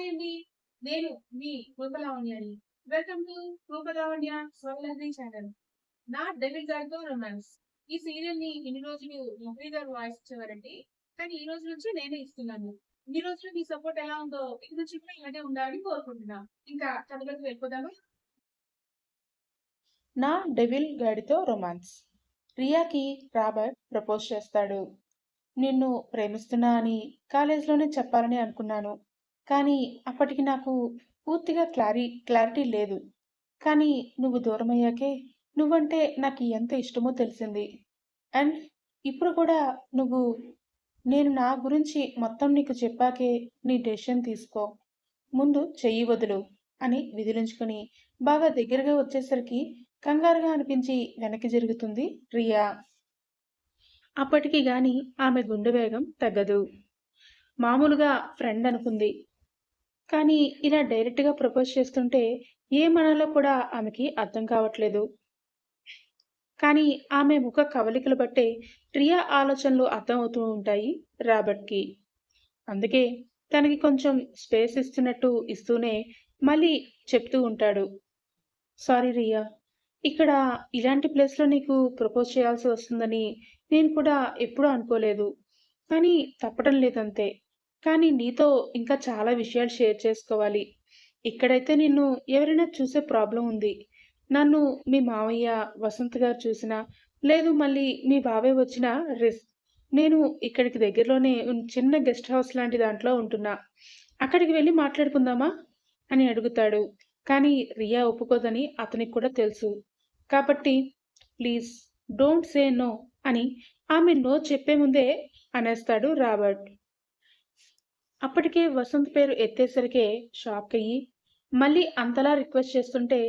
అండి. నేను మీ రూపలావణ్యని. Welcome to Roopalavanya Swarnalahari channel. నా డెవిల్ గారితో రొమాన్స్. ఈ సీరియల్ ని ఇన్ని రోజులు మురళి గారు వాయిస్ ఇచ్చేవారండి. కానీ ఈ రోజు నుంచి నేనే ఇస్తున్నాను. ఇన్ని రోజులు మీ సపోర్ట్ ఎలా ఉందో ఇక నుంచి కూడా ఇలాగే ఉండాలని కోరుకుంటున్నా. ఇంకా కథలోకి వెళ్ళిపోదామా? నా డెవిల్ గాడితో రొమాన్స్. రియాకి రాబర్ట్ ప్రపోజ్ చేస్తాడు. నిన్ను ప్రేమిస్తున్నా అని కాలేజ్లోనే చెప్పాలని అనుకున్నాను. కానీ అప్పటికి నాకు పూర్తిగా క్లారిటీ లేదు. కానీ నువ్వు దూరమయ్యాకే నువ్వంటే నాకు ఎంత ఇష్టమో తెలిసింది. అండ్ ఇప్పుడు కూడా నువ్వు నేను నా గురించి మొత్తం నీకు చెప్పాకే నీ డెసిషన్ తీసుకో. ముందు చెయ్యి వదులు అని విదిలించుకుని బాగా దగ్గరగా వచ్చేసరికి కంగారుగా అనిపించి వెనక్కి జరుగుతుంది రియా. అప్పటికి గాని ఆమె గుండె వేగం తగ్గదు. మామూలుగా ఫ్రెండ్ అనుకుంది. కానీ ఇలా డైరెక్ట్గా ప్రపోజ్ చేస్తుంటే ఏమనాలో కూడా ఆమెకి అర్థం కావట్లేదు. కానీ ఆమె ముఖ కవలికలు బట్టే రియా ఆలోచనలు అర్థమవుతూ ఉంటాయి రాబర్ట్కి. అందుకే తనకి కొంచెం స్పేస్ ఇస్తూనే మళ్ళీ చెప్తూ ఉంటాడు. సారీ రియా, ఇక్కడ ఇలాంటి ప్లేస్లో నీకు ప్రపోజ్ చేయాల్సి వస్తుందని నేను కూడా ఎప్పుడూ అనుకోలేదు. కానీ తప్పడం లేదంతే. కానీ నీతో ఇంకా చాలా విషయాలు షేర్ చేసుకోవాలి. ఇక్కడైతే నిన్ను ఎవరైనా చూసే ప్రాబ్లం ఉంది. నన్ను మీ మావయ్య, వసంత్ గారు చూసినా, లేదు మళ్ళీ మీ బాబాయ్ వచ్చినా రిస్క్. నేను ఇక్కడికి దగ్గరలోనే చిన్న గెస్ట్ హౌస్ లాంటి దాంట్లో ఉంటున్నా. అక్కడికి వెళ్ళి మాట్లాడుకుందామా అని అడుగుతాడు. కానీ రియా ఒప్పుకోదని అతనికి కూడా తెలుసు. కాబట్టి ప్లీజ్ డోంట్ సే నో అని ఆమె నో చెప్పే ముందే అనేస్తాడు రాబర్ట్. అప్పటికే వసంత్ పేరు ఎత్తేసరికే షాక్ అయ్యి మళ్ళీ అంతలా రిక్వెస్ట్ చేస్తుంటే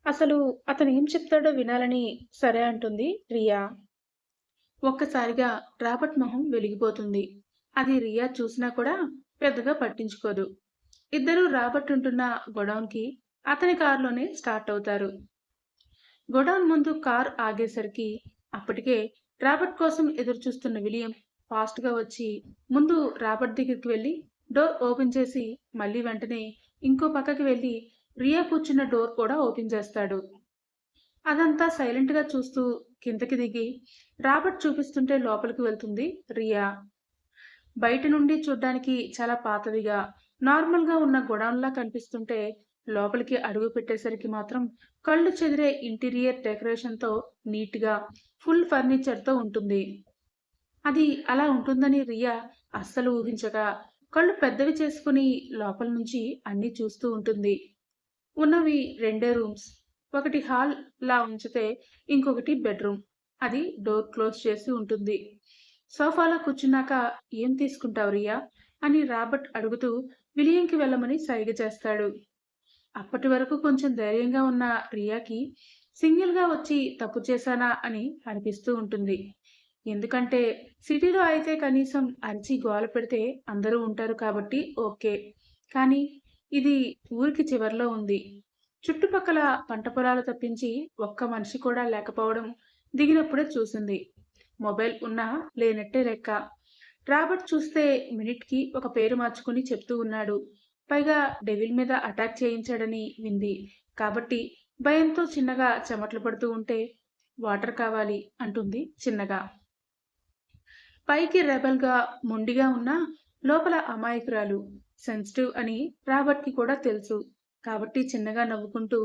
అసలు అతను ఏం చెప్తాడో వినాలని సరే అంటుంది రియా. ఒక్కసారిగా రాబర్ట్ మొహం వెలిగిపోతుంది. అది రియా చూసినా కూడా పెద్దగా పట్టించుకోదు. ఇద్దరూ రాబర్ట్ ఉంటున్న గొడౌన్కి అతని కారులోనే స్టార్ట్ అవుతారు. గొడౌన్ ముందు కార్ ఆగేసరికి అప్పటికే రాబర్ట్ కోసం ఎదురు చూస్తున్న విలియం ఫాస్ట్గా వచ్చి ముందు రాబర్ట్ దగ్గరికి వెళ్ళి డోర్ ఓపెన్ చేసి మళ్ళీ వెంటనే ఇంకో పక్కకి వెళ్ళి రియా కూర్చున్న డోర్ కూడా ఓపెన్ చేస్తాడు. అదంతా సైలెంట్గా చూస్తూ కిందకి దిగి రాబర్ట్ చూపిస్తుంటే లోపలికి వెళ్తుంది రియా. బయట నుండి చూడ్డానికి చాలా పాతదిగా నార్మల్గా ఉన్న గొడౌన్లా కనిపిస్తుంటే లోపలికి అడుగు పెట్టేసరికి మాత్రం కళ్ళు చెదిరే ఇంటీరియర్ డెకరేషన్తో నీట్గా ఫుల్ ఫర్నిచర్తో ఉంటుంది. అది అలా ఉంటుందని రియా అస్సలు ఊహించగా కళ్ళు పెద్దవి చేసుకుని లోపల నుంచి అన్నీ చూస్తూ ఉంటుంది. ఉన్నవి రెండే రూమ్స్. ఒకటి హాల్ లా ఉంచితే ఇంకొకటి బెడ్రూమ్. అది డోర్ క్లోజ్ చేసి ఉంటుంది. సోఫాలో కూర్చున్నాక ఏం తీసుకుంటావు రియా అని రాబర్ట్ అడుగుతూ విలియంకి వెళ్ళమని సైగ చేస్తాడు. అప్పటి వరకు కొంచెం ధైర్యంగా ఉన్న రియాకి సింగిల్గా వచ్చి తప్పు చేశానా అని అనిపిస్తూ ఉంటుంది. ఎందుకంటే సిటీలో అయితే కనీసం అరిచి గోల పెడితే అందరూ ఉంటారు కాబట్టి ఓకే. కానీ ఇది ఊరికి చివర్లో ఉంది. చుట్టుపక్కల పంట పొలాలు తప్పించి ఒక్క మనిషి కూడా లేకపోవడం దిగినప్పుడే చూసింది. మొబైల్ ఉన్నా లేనట్టే లెక్క. రాబర్ట్ చూస్తే మినిట్కి ఒక పేరు మార్చుకుని చెప్తూ ఉన్నాడు. పైగా డెవిల్ మీద అటాక్ చేయించాడని వింది. కాబట్టి భయంతో చిన్నగా చెమటలు పడుతూ ఉంటే వాటర్ కావాలి అంటుంది చిన్నగా. పైకి రెబల్గా మొండిగా ఉన్న లోపల అమాయకురాలు, సెన్సిటివ్ అని రాబర్ట్కి కూడా తెలుసు. కాబట్టి చిన్నగా నవ్వుకుంటూ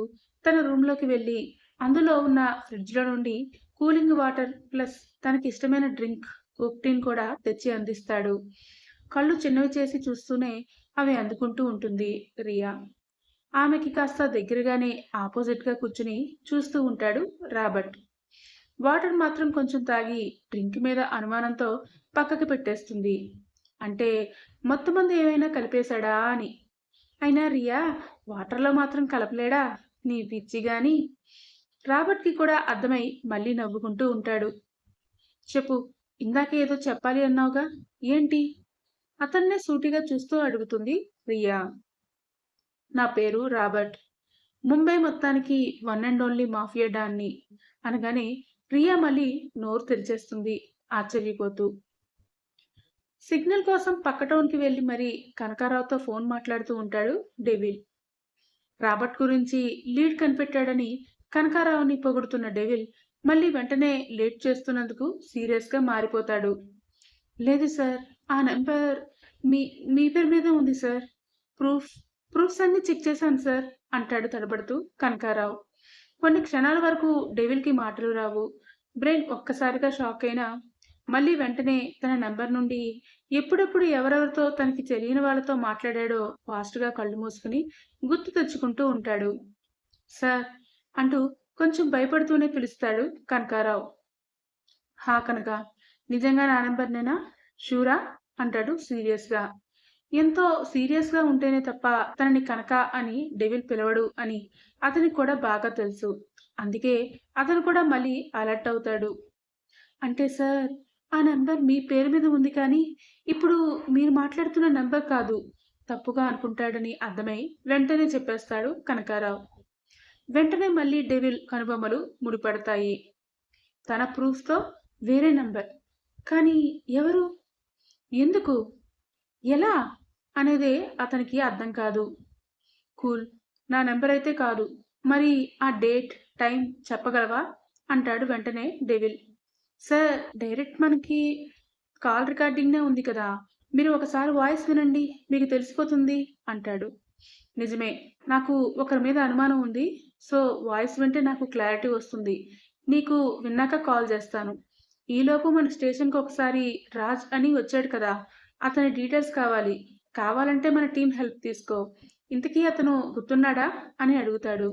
తన రూమ్లోకి వెళ్ళి అందులో ఉన్న ఫ్రిడ్జ్లో నుండి కూలింగ్ వాటర్ ప్లస్ తనకి ఇష్టమైన డ్రింక్ కుక్టీన్ కూడా తెచ్చి అందిస్తాడు. కళ్ళు చిన్నవి చేసి చూస్తూనే అవి అందుకుంటూ ఉంటుంది రియా. ఆమెకి కాస్త దగ్గరగానే ఆపోజిట్గా కూర్చుని చూస్తూ ఉంటాడు రాబర్ట్. వాటర్ మాత్రం కొంచెం తాగి డ్రింక్ మీద అనుమానంతో పక్కకి పెట్టేస్తుంది. అంటే మొత్తం మంది ఏమైనా కలిపేశాడా అని. అయినా రియా వాటర్లో మాత్రం కలపలేడా నీ పిచ్చి గాని. రాబర్ట్కి కూడా అర్థమై మళ్ళీ నవ్వుకుంటూ ఉంటాడు. చెప్పు, ఇందాక ఏదో చెప్పాలి అన్నావుగా, ఏంటి? అతన్నే సూటిగా చూస్తూ అడుగుతుంది రియా. నా పేరు రాబర్ట్. ముంబై మొత్తానికి వన్ అండ్ ఓన్లీ మాఫియా డాన్ని అనగానే రియా మళ్ళీ నోరు తెరిచేస్తుంది ఆశ్చర్యపోతూ. సిగ్నల్ కోసం పక్క టౌన్కి వెళ్ళి మరి కనకారావుతో ఫోన్ మాట్లాడుతూ ఉంటాడు డెవిల్. రాబర్ట్ గురించి లీడ్ కనిపెట్టాడని కనకారావుని పొగుడుతున్న డెవిల్ మళ్ళీ వెంటనే లేట్ చేస్తున్నందుకు సీరియస్గా మారిపోతాడు. లేదు సార్, ఆ నెంబర్ మీ మీ పేరు మీద ఉంది సార్. ప్రూఫ్స్ అన్ని చెక్ చేశాను సార్ అంటాడు తడబడుతూ కనకారావు. కొన్ని క్షణాల వరకు డెవిల్కి మాటలు రావు. బ్రెయిన్ ఒక్కసారిగా షాక్ అయినా మళ్ళీ వెంటనే తన నంబర్ నుండి ఎప్పుడెప్పుడు ఎవరెవరితో తనకి తెలియని వాళ్ళతో మాట్లాడాడో ఫాస్ట్గా కళ్ళు మూసుకుని గుర్తు తెచ్చుకుంటూ ఉంటాడు. సార్ అంటూ కొంచెం భయపడుతూనే పిలుస్తాడు కనకారావు. హా కనక, నిజంగా నా నెంబర్నేనా? షూరా అంటాడు సీరియస్గా. ఎంతో సీరియస్గా ఉంటేనే తప్ప తనని కనక అని డెవిల్ పిలవడు అని అతనికి కూడా బాగా తెలుసు. అందుకే అతను కూడా మళ్ళీ అలర్ట్ అవుతాడు. అంటే సార్, ఆ నంబర్ మీ పేరు మీద ఉంది కానీ ఇప్పుడు మీరు మాట్లాడుతున్న నంబర్ కాదు. తప్పుగా అనుకుంటాడని అర్థమై వెంటనే చెప్పేస్తాడు కనకారావు. వెంటనే మళ్ళీ డెవిల్ కనుబొమ్మలు ముడిపడతాయి. తన ప్రూఫ్తో వేరే నంబర్, కానీ ఎవరు, ఎందుకు, ఎలా అనేదే అతనికి అర్థం కాదు. కూల్, నా నెంబర్ అయితే కాదు, మరి ఆ డేట్ టైం చెప్పగలవా అంటాడు వెంటనే డెవిల్. సార్, డైరెక్ట్ మనకి కాల్ రికార్డింగ్నే ఉంది కదా, మీరు ఒకసారి వాయిస్ వినండి, మీకు తెలిసిపోతుంది అంటాడు. నిజమే, నాకు ఒకరి మీద అనుమానం ఉంది. సో వాయిస్ వింటే నాకు క్లారిటీ వస్తుంది. నీకు విన్నాక కాల్ చేస్తాను. ఈలోపు మన స్టేషన్కి ఒకసారి రాజ్ అని వచ్చాడు కదా, అతని డీటెయిల్స్ కావాలంటే మన టీం హెల్ప్ తీసుకో. ఇంతకీ అతను గుర్తున్నాడా అని అడుగుతాడు.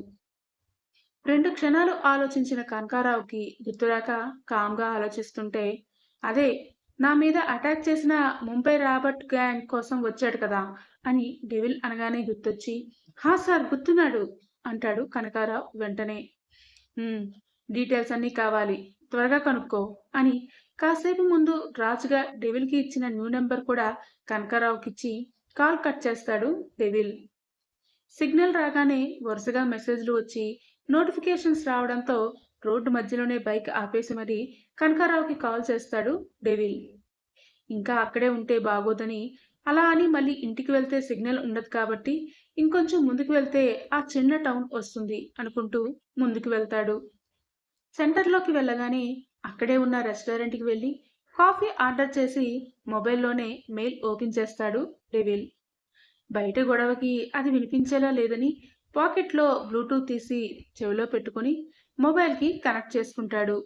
2 క్షణాలు ఆలోచించిన కనకారావుకి గుర్తురాక కామ్గా ఆలోచిస్తుంటే, అదే నా మీద అటాక్ చేసిన ముంబై రాబర్ట్ గ్యాంగ్ కోసం వచ్చాడు కదా అని డెవిల్ అనగానే గుర్తొచ్చి, హా సార్, గుర్తున్నాడు అంటాడు కనకారావు వెంటనే. డీటెయిల్స్ అన్నీ కావాలి, త్వరగా కనుక్కో అని కాసేపు ముందు రాజుగా డెవిల్కి ఇచ్చిన న్యూ నెంబర్ కూడా కనకారావుకిచ్చి కాల్ కట్ చేస్తాడు డెవిల్. సిగ్నల్ రాగానే వరుసగా మెసేజ్లు వచ్చి నోటిఫికేషన్స్ రావడంతో రోడ్డు మధ్యలోనే బైక్ ఆపేసి మరీ కనకారావుకి కాల్ చేస్తాడు డెవిల్. ఇంకా అక్కడే ఉంటే బాగోదని, అలా అని మళ్ళీ ఇంటికి వెళ్తే సిగ్నల్ ఉండదు కాబట్టి ఇంకొంచెం ముందుకు వెళ్తే ఆ చిన్న టౌన్ వస్తుంది అనుకుంటూ ముందుకు వెళ్తాడు. సెంటర్లోకి వెళ్ళగానే అక్కడే ఉన్న రెస్టారెంట్కి వెళ్ళి కాఫీ ఆర్డర్ చేసి మొబైల్లోనే మెయిల్ ఓపెన్ చేస్తాడు డెవిల్. బయట గొడవకి అది వినిపించేలా లేదని పాకెట్లో బ్లూటూత్ తీసి చెవిలో పెట్టుకుని మొబైల్కి కనెక్ట్ చేసుకుంటాడు.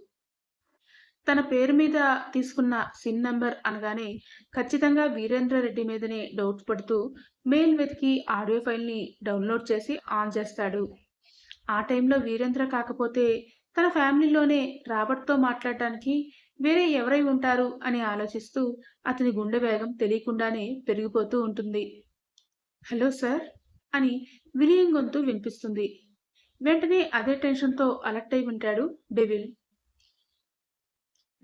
తన పేరు మీద తీసుకున్న సిన్ నంబర్ అనగానే ఖచ్చితంగా వీరేంద్ర రెడ్డి మీదనే డౌట్ పడుతూ మెయిల్ వెతికి ఆడియో ఫైల్ని డౌన్లోడ్ చేసి ఆన్ చేస్తాడు. ఆ టైంలో వీరేంద్ర కాకపోతే తన ఫ్యామిలీలోనే రాబర్ట్తో మాట్లాడటానికి వేరే ఎవరై ఉంటారు అని ఆలోచిస్తూ అతని గుండె వేగం తెలియకుండానే పెరిగిపోతూ ఉంటుంది. హలో సార్ అని విలియం గొంతు వినిపిస్తుంది. వెంటనే అదే టెన్షన్తో అలర్ట్ అయి ఉంటాడు డెవిల్.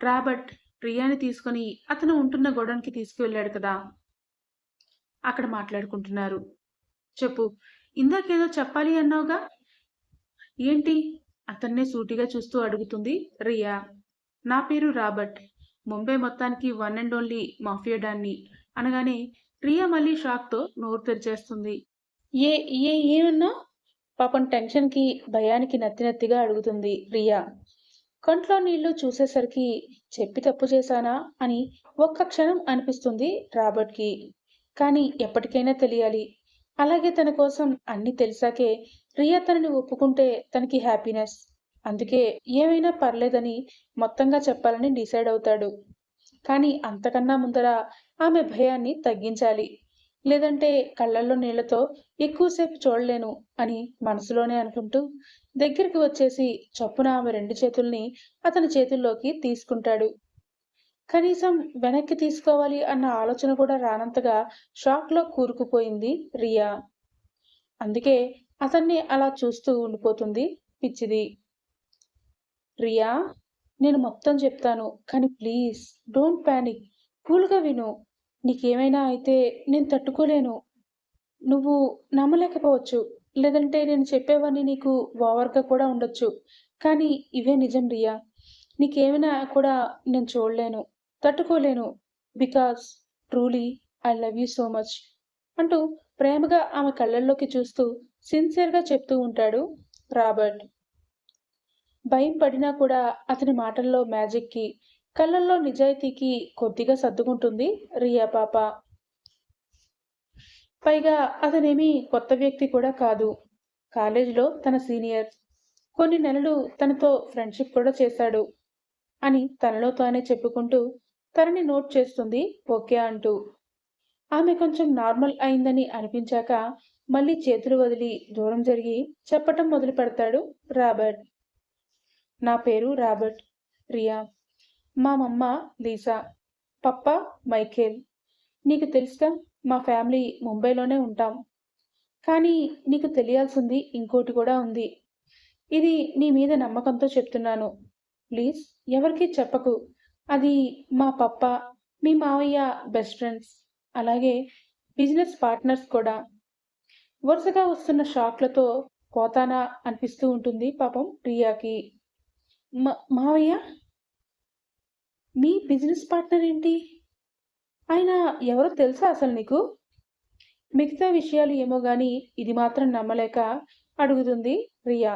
రాబర్ట్ ప్రియాని తీసుకుని అతను ఉంటున్న గోడౌన్కి తీసుకువెళ్ళాడు కదా, అక్కడ మాట్లాడుకుంటున్నారు. చెప్పు, ఇందాకేదో చెప్పాలి అన్నావుగా, ఏంటి అతన్నే సూటిగా చూస్తూ అడుగుతుంది రియా. నా పేరు రాబర్ట్, ముంబై మొత్తానికి వన్ అండ్ ఓన్లీ మాఫియా డాన్ని అనగానే రియా మళ్ళీ షాక్తో నోరు తెరిచేస్తుంది. ఏ ఏ ఏమన్నా పాపం టెన్షన్కి భయానికి నత్తినత్తిగా అడుగుతుంది రియా. కంట్లో నీళ్లు చూసేసరికి చెప్పి తప్పు చేశానా అని ఒక్క క్షణం అనిపిస్తుంది రాబర్ట్కి. కానీ ఎప్పటికైనా తెలియాలి. అలాగే తన కోసం అన్ని తెలిసాకే రియా తనని ఒప్పుకుంటే తనకి హ్యాపీనెస్. అందుకే ఏమైనా పర్లేదని మొత్తంగా చెప్పాలని డిసైడ్ అవుతాడు. కానీ అంతకన్నా ముందర ఆమె భయాన్ని తగ్గించాలి, లేదంటే కళ్ళల్లో నీళ్లతో ఎక్కువసేపు చూడలేను అని మనసులోనే అనుకుంటూ దగ్గరికి వచ్చేసి చప్పున ఆమె 2 చేతుల్ని అతని చేతుల్లోకి తీసుకుంటాడు. కనీసం వెనక్కి తీసుకోవాలి అన్న ఆలోచన కూడా రానంతగా షాక్లో కూరుకుపోయింది రియా. అందుకే అతన్ని అలా చూస్తూ ఉండిపోతుంది పిచ్చిది. రియా, నేను మొత్తం చెప్తాను, కానీ ప్లీజ్ డోంట్ ప్యానిక్, కూల్గా విను. నీకేమైనా అయితే నేను తట్టుకోలేను. నువ్వు నమ్మలేకపోవచ్చు, లేదంటే నేను చెప్పేవన్నీ నీకు ఓవర్గా కూడా ఉండొచ్చు, కానీ ఇవే నిజం రియా. నీకేమైనా కూడా నేను చూడలేను, తట్టుకోలేను. Because truly I love you so much అంటూ ప్రేమగా ఆమె కళ్ళల్లోకి చూస్తూ సిన్సియర్గా చెప్తూ ఉంటాడు రాబర్ట్. భయం పడినా కూడా అతని మాటల్లో మ్యాజిక్కి, కళ్ళల్లో నిజాయితీకి కొద్దిగా సర్దుకుంటుంది రియా పాప. పైగా అతనేమీ కొత్త వ్యక్తి కూడా కాదు. కాలేజీలో తన సీనియర్. కొన్ని నెలలు తనతో ఫ్రెండ్షిప్ కూడా చేశాడు అని తనలో తానే చెప్పుకుంటూ తనని నోట్ చేస్తుంది ఓకే అంటూ. ఆమె కొంచెం నార్మల్ అయిందని అనిపించాక మళ్ళీ చేతులు వదిలి దూరం జరిగి చెప్పటం మొదలు పెడతాడు రాబర్ట్. నా పేరు రాబర్ట్, రియా. మా మమ్మ లీసా, పప్ప మైఖేల్. నీకు తెలుసుగా, మా ఫ్యామిలీ ముంబైలోనే ఉంటాం. కానీ నీకు తెలియాల్సింది ఇంకోటి కూడా ఉంది. ఇది నీ మీద నమ్మకంతో చెప్తున్నాను. ప్లీజ్ ఎవరికీ చెప్పకు. అది మా పప్ప, మీ మావయ్య బెస్ట్ ఫ్రెండ్స్, అలాగే బిజినెస్ పార్ట్నర్స్ కూడా. వరుసగా వస్తున్న షాక్లతో పోతానా అనిపిస్తూ ఉంటుంది పాపం రియాకి. మావయ్య? మీ బిజినెస్ పార్ట్నర్ ఏంటి? ఆయన ఎవరో తెలుసా అసలు నీకు? మిగతా విషయాలు ఏమో గాని ఇది మాత్రం నమ్మలేక అడుగుతుంది రియా.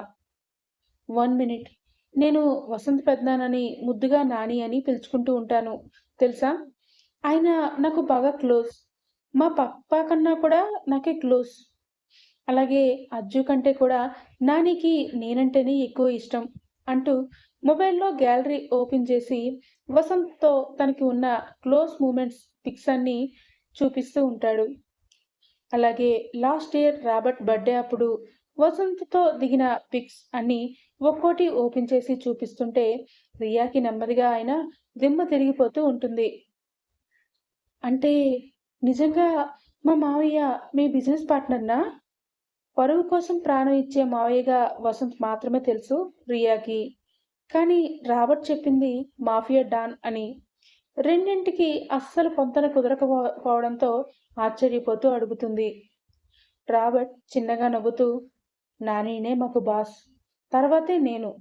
1 మినిట్. నేను వసంత్ పెద్దనాన్నని ముద్దుగా నాని అని పిలుచుకుంటూ ఉంటాను తెలుసా. ఆయన నాకు బాగా క్లోజ్. మా పప్పా కన్నా కూడా నాకే క్లోజ్. అలాగే అజ్జు కంటే కూడా నానికి నేనంటేనే ఎక్కువ ఇష్టం అంటూ మొబైల్లో గ్యాలరీ ఓపెన్ చేసి వసంత్తో తనకి ఉన్న క్లోజ్ మూమెంట్స్ పిక్స్ అన్ని చూపిస్తూ ఉంటాడు. అలాగే లాస్ట్ ఇయర్ రాబర్ట్ బర్త్డే అప్పుడు వసంత్తో దిగిన పిక్స్ అన్ని ఒక్కోటి ఓపెన్ చేసి చూపిస్తుంటే రియాకి నెమ్మదిగా ఆయన దిమ్మ తిరిగిపోతూ ఉంటుంది. అంటే నిజంగా మా మావయ్య మీ బిజినెస్ పార్ట్నర్నా? పరువు కోసం ప్రాణం ఇచ్చే మావయ్యగా వసంత్ మాత్రమే తెలుసు రియాకి. కానీ రాబర్ట్ చెప్పింది మాఫియా డాన్ అని. రెండింటికి అస్సలు పొంతన కుదరకపోవడంతో ఆశ్చర్యపోతూ అడుగుతుంది. రాబర్ట్ చిన్నగా నవ్వుతూ, నానీనే మాకు బాస్, తర్వాతే నేను.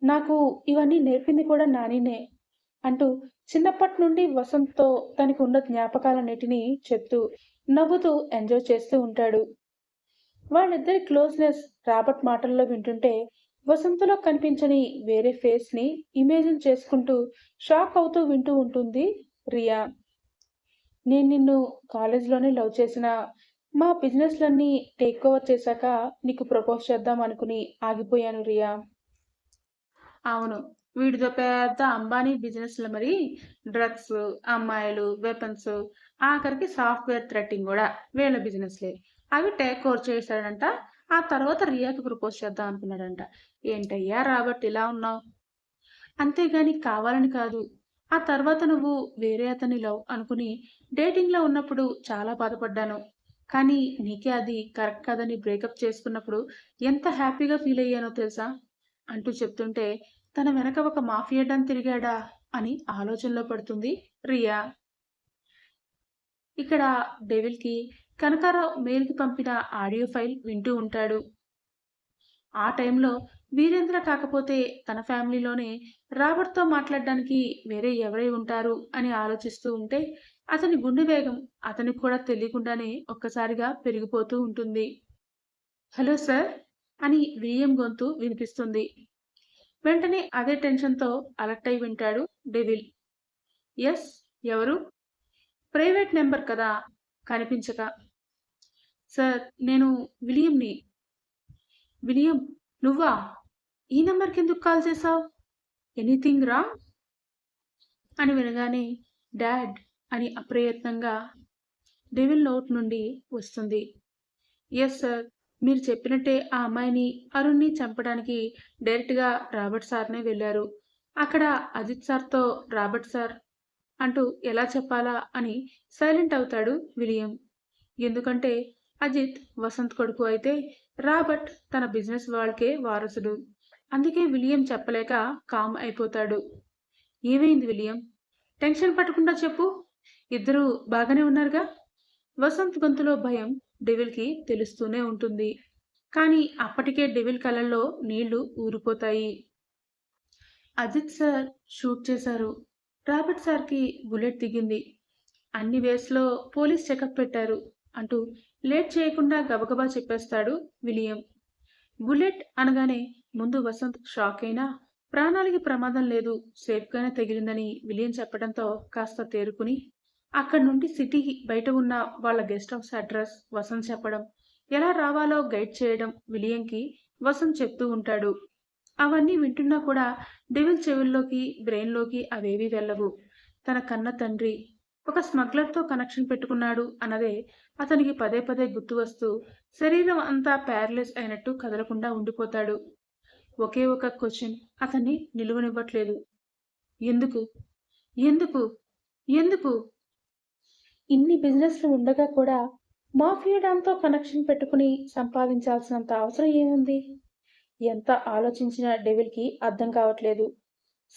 నాకు ఇవన్నీ నేర్పింది కూడా నానీనే అంటూ చిన్నప్పటి నుండి వసంత్తో తనకు ఉన్న జ్ఞాపకాలన్నిటినీ చెప్తూ నవ్వుతూ ఎంజాయ్ చేస్తూ ఉంటాడు. వాళ్ళిద్దరి క్లోజ్నెస్ రాబర్ట్ మాటల్లో వింటుంటే వసంతలో కనిపించని వేరే ఫేస్ని ఇమేజిన్ చేసుకుంటూ షాక్ అవుతూ వింటూ ఉంటుంది రియా. నేను నిన్ను కాలేజ్లోనే లవ్ చేసిన, మా బిజినెస్లన్నీ టేక్ ఓవర్ చేశాక నీకు ప్రపోజ్ చేద్దాం అనుకుని ఆగిపోయాను రియా. అవును, వీడితో పెద్ద అంబానీ బిజినెస్లో మరి డ్రగ్స్, అమ్మాయిలు, వెపన్స్, ఆఖరికి సాఫ్ట్వేర్ థ్రెట్టింగ్ కూడా వీళ్ళ బిజినెస్లే. అవి టేక్ ఓవర్ చేశాడంట. ఆ తర్వాత రియాకి ప్రపోజ్ చేద్దాం అనుకున్నాడంట. ఏంటయ్యా రాబర్ట్ ఇలా ఉన్నావు? అంతేగాని కావాలని కాదు. ఆ తర్వాత నువ్వు వేరే అతని లవ్ అనుకుని డేటింగ్లో ఉన్నప్పుడు చాలా బాధపడ్డాను. కానీ నీకే అది కరెక్ట్ కాదని బ్రేకప్ చేసుకున్నప్పుడు ఎంత హ్యాపీగా ఫీల్ అయ్యానో తెలుసా అంటూ చెప్తుంటే తన వెనక ఒక మాఫియా డాన్ తిరిగాడా అని ఆలోచనలో పడుతుంది రియా. ఇక్కడ డెవిల్కి కనకారావు మెయిల్కి పంపిన ఆడియో ఫైల్ వింటూ ఉంటాడు. ఆ టైంలో వీరేంద్ర కాకపోతే తన ఫ్యామిలీలోనే రాబర్ట్తో మాట్లాడడానికి వేరే ఎవరై ఉంటారు అని ఆలోచిస్తూ ఉంటే అతని గుండె వేగం అతనికి కూడా తెలియకుండానే ఒక్కసారిగా పెరిగిపోతూ ఉంటుంది. హలో సార్ అని విలియం గొంతు వినిపిస్తుంది. వెంటనే అదే టెన్షన్తో అలర్ట్ అయి వింటాడు డెవిల్. ఎస్, ఎవరు? ప్రైవేట్ నెంబర్ కదా కనిపించక. సార్, నేను విలియంని. విలియం, నువ్వా? ఈ నెంబర్కి ఎందుకు కాల్ చేశావు? ఎనీథింగ్ రా అని వినగానే డాడ్ అని అప్రయత్నంగా డెవిల్ నోట్ నుండి వస్తుంది. ఎస్ సార్, మీరు చెప్పినట్టే ఆ అమ్మాయిని అరుణ్ని చంపడానికి డైరెక్ట్గా రాబర్ట్ సార్నే వెళ్ళారు. అక్కడ అజిత్ సార్తో రాబర్ట్ సార్ అంటూ ఎలా చెప్పాలా అని సైలెంట్ అవుతాడు విలియం. ఎందుకంటే అజిత్ వసంత్ కొడుకు అయితే రాబర్ట్ తన బిజినెస్ వాళ్ళకే వారసుడు. అందుకే విలియం చెప్పలేక కామ్ అయిపోతాడు. ఏమైంది విలియం? టెన్షన్ పట్టకుండా చెప్పు. ఇద్దరు బాగానే ఉన్నారుగా? వసంత్ గొంతులో భయం డెవిల్కి తెలుస్తూనే ఉంటుంది. కానీ అప్పటికే డెవిల్ కళ్ళల్లో నీళ్లు ఊరిపోతాయి. అజిత్ సార్ షూట్ చేశారు. రాబర్ట్ సార్కి బుల్లెట్ దిగింది. అన్ని వేస్లో పోలీస్ చెకప్ పెట్టారు అంటూ లేట్ చేయకుండా గబగబా చెప్పేస్తాడు విలియం. బుల్లెట్ అనగానే ముందు వసంత్ షాక్ అయినా ప్రాణాలకి ప్రమాదం లేదు, సేఫ్గానే తగిలిందని విలియం చెప్పడంతో కాస్త తేరుకుని అక్కడి నుండి సిటీ బయట ఉన్న వాళ్ళ గెస్ట్ హౌస్ అడ్రస్ వసంత్ చెప్పడం, ఎలా రావాలో గైడ్ చేయడం విలియంకి వసంత్ చెప్తూ ఉంటాడు. అవన్నీ వింటున్నా కూడా డెవిల్ చెవుల్లోకి బ్రెయిన్లోకి అవేవీ వెళ్ళవు. తన కన్న తండ్రి ఒక స్మగ్లర్తో కనెక్షన్ పెట్టుకున్నాడు అన్నదే అతనికి పదే పదే గుర్తు వస్తూ శరీరం అంతా ప్యారలైజ్ అయినట్టు కదలకుండా ఉండిపోతాడు. ఒకే ఒక క్వశ్చన్ అతన్ని నిలువనివ్వట్లేదు. ఎందుకు ఎందుకు ఎందుకు? ఇన్ని బిజినెస్లు ఉండగా కూడా మాఫియా డామ్తో కనెక్షన్ పెట్టుకుని సంపాదించాల్సినంత అవసరం ఏముంది? ఎంత ఆలోచించినా డెవిల్కి అర్థం కావట్లేదు.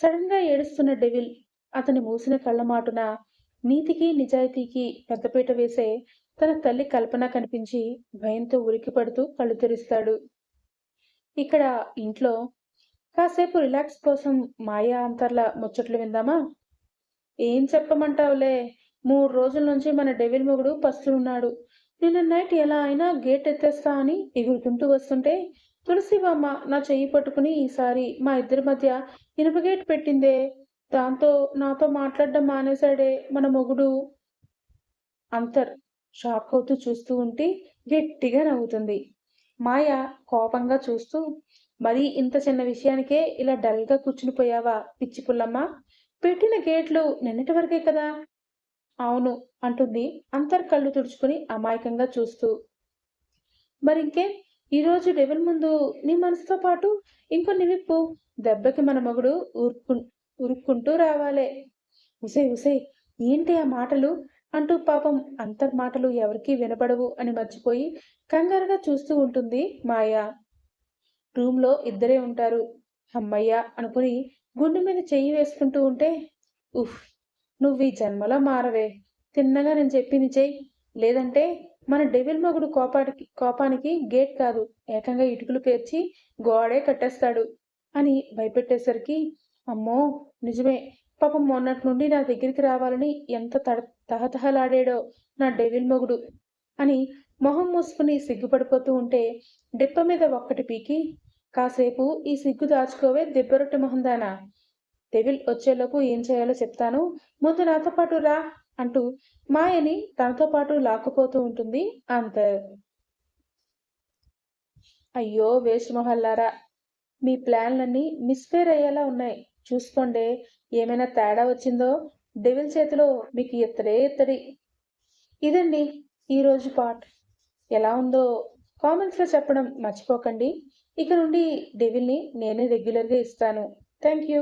సడన్గా ఏడుస్తున్న డెవిల్ అతని మూసిన కళ్ళ మాటున నీతికి నిజాయితీకి పెద్దపీట వేసే తన తల్లి కల్పన కనిపించి భయంతో ఉలిక్కిపడుతూ కళ్ళు తెరుస్తాడు. ఇక్కడ ఇంట్లో కాసేపు రిలాక్స్ కోసం మాయా అంతర్ల ముచ్చట్లు విందామా? ఏం చెప్పమంటావులే, 3 రోజుల నుంచి మన డెవిల్ మొగుడు పస్తులున్నాడు. నిన్న నైట్ ఎలా అయినా గేట్ ఎత్తేస్తా అని ఎగురుకుంటూ వస్తుంటే తులసిబామ్మ నా చెయ్యి పట్టుకుని ఈసారి మా ఇద్దరి మధ్య ఇనుప గేట్ పెట్టిందే. దాంతో నాతో మాట్లాడడం మానేశాడే మన మొగుడు. అంతర్ షాక్ అవుతూ చూస్తూ ఉంటే గట్టిగా నవ్వుతుంది. మాయ కోపంగా చూస్తూ, మరీ ఇంత చిన్న విషయానికే ఇలా డల్గా కూర్చునిపోయావా పిచ్చి పుల్లమ్మ? పెట్టిన గేట్లు నిన్నటి వరకే కదా. అవును అంటుంది అంతర్ కళ్ళు తుడుచుకుని అమాయకంగా చూస్తూ. మరింకే ఈరోజు డెవిల్ ముందు నీ మనసుతో పాటు ఇంకొన్ని విప్పు. దెబ్బకి మన మగుడు ఉరుక్కుంటూ రావాలే. ఉసే ఉసే ఏంటి ఆ మాటలు అంటూ పాపం అంతర్ మాటలు ఎవరికీ వినపడవు అని మర్చిపోయి కంగారుగా చూస్తూ ఉంటుంది మాయా. రూమ్లో ఇద్దరే ఉంటారు. అమ్మయ్య అనుకుని గుండె మీద చెయ్యి వేసుకుంటూ ఉంటే, ఉఫ్, నువ్వు ఈ జన్మలో మారవే. తిన్నగా నేను చెప్పింది చెయ్యి, లేదంటే మన డెవిల్ మగుడు కోపానికి గేట్ కాదు ఏకంగా ఇటుకలు పేర్చి గోడే కట్టేస్తాడు అని భయపెట్టేసరికి, అమ్మో నిజమే, పాపం మొన్నటి నుండి నా దగ్గరికి రావాలని ఎంత తహతహలాడాడో నా డెవిల్ మొగుడు అని మొహం మూసుకుని సిగ్గుపడిపోతూ ఉంటే డిప్ప మీద ఒక్కటి పీకి, కాసేపు ఈ సిగ్గు దాచుకోవే దెబ్బరొట్టె మొహందానా. డెవిల్ వచ్చేలోపు ఏం చేయాలో చెప్తాను, ముందు నాతో పాటు రా అంటూ మాయని తనతో పాటు లాక్కుపోతూ ఉంటుంది అంతర్. అయ్యో వేస్ట్ మొహల్లారా, మీ ప్లాన్లన్నీ మిస్ఫేర్ అయ్యేలా ఉన్నాయి. చూసుకోండి, ఏమైనా తేడా వచ్చిందో డెవిల్ చేతిలో మీకు ఎత్తడి. ఇదండి ఈరోజు పార్ట్. ఎలా ఉందో కామెంట్స్లో చెప్పడం మర్చిపోకండి. ఇక నుండి డెవిల్ని నేనే రెగ్యులర్గా ఇస్తాను. Thank you.